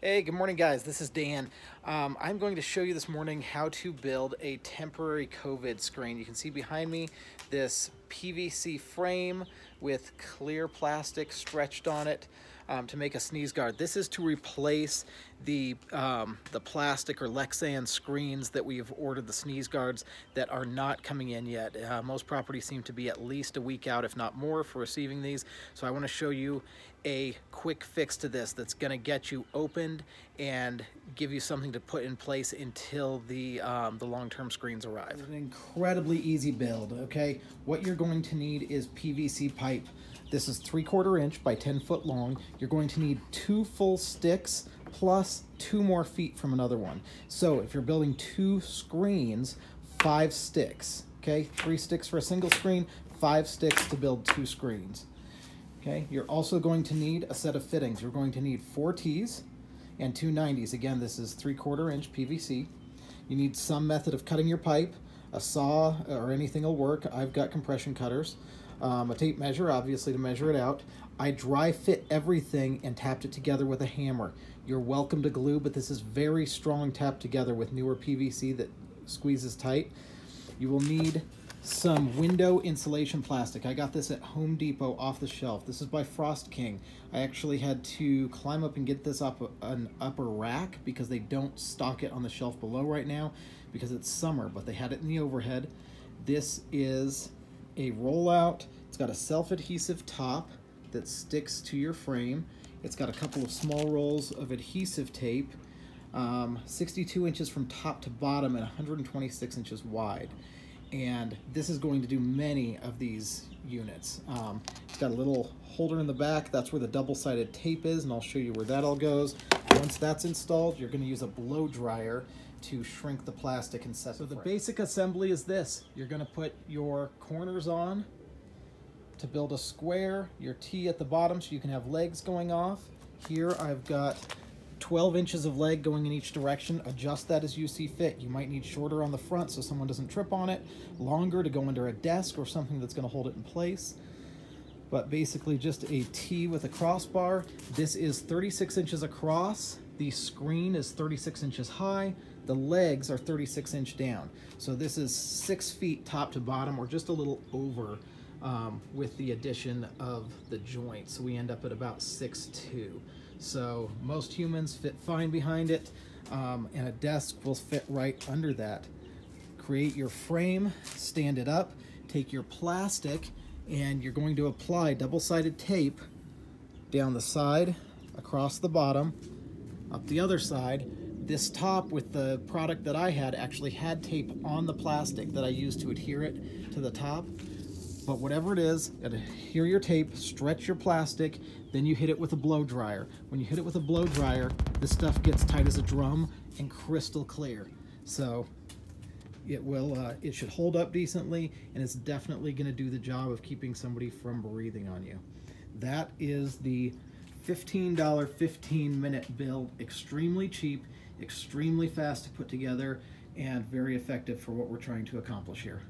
Hey, good morning, guys. This is Dan. I'm going to show you this morning how to build a temporary COVID screen. You can see behind me this PVC frame with clear plastic stretched on it to make a sneeze guard. This is to replace the plastic or Lexan screens that we've ordered, the sneeze guards that are not coming in yet. Most properties seem to be at least a week out, if not more, for receiving these. So I want to show you a quick fix to this that's going to get you opened and give you something to put in place until the long-term screens arrive. It's an incredibly easy build, okay? What you're going to need is PVC pipe. This is 3/4 inch by 10 foot long. You're going to need 2 full sticks plus 2 more feet from another one. So if you're building 2 screens, 5 sticks, okay? 3 sticks for a single screen, 5 sticks to build 2 screens. Okay, you're also going to need a set of fittings. You're going to need 4 T's and 2 90s. Again, this is 3/4 inch PVC. You need some method of cutting your pipe. A saw or anything will work. I've got compression cutters. A tape measure, obviously, to measure it out. I dry fit everything and tapped it together with a hammer. You're welcome to glue, but this is very strong tapped together with newer PVC that squeezes tight. You will need some window insulation plastic. I got this at Home Depot off the shelf. This is by Frost King. I actually had to climb up and get this up an upper rack because they don't stock it on the shelf below right now because it's summer, but they had it in the overhead. This is a rollout. It's got a self-adhesive top that sticks to your frame. It's got a couple of small rolls of adhesive tape, 62 inches from top to bottom and 126 inches wide. And this is going to do many of these units. It's got a little holder in the back. That's where the double-sided tape is, and I'll show you where that all goes. Once that's installed, you're going to use a blow dryer to shrink the plastic and set it. So the basic assembly is this. You're going to put your corners on to build a square, your T at the bottom so you can have legs going off. Here I've got 12 inches of leg going in each direction. Adjust that as you see fit. You might need shorter on the front so someone doesn't trip on it, longer to go under a desk or something that's going to hold it in place. But basically just a T with a crossbar. This is 36 inches across. The screen is 36 inches high. The legs are 36 inch down. So this is 6 feet top to bottom, or just a little over with the addition of the joint. So we end up at about 6'2". So most humans fit fine behind it, and a desk will fit right under that. Create your frame, stand it up, take your plastic, and you're going to apply double-sided tape down the side, across the bottom, up the other side. This top with the product that I had actually had tape on the plastic that I used to adhere it to the top. But whatever it is, adhere your tape, stretch your plastic, then you hit it with a blow dryer. When you hit it with a blow dryer, this stuff gets tight as a drum and crystal clear. So it should hold up decently, and it's definitely going to do the job of keeping somebody from breathing on you. That is the $15 15-minute build. Extremely cheap, extremely fast to put together, and very effective for what we're trying to accomplish here.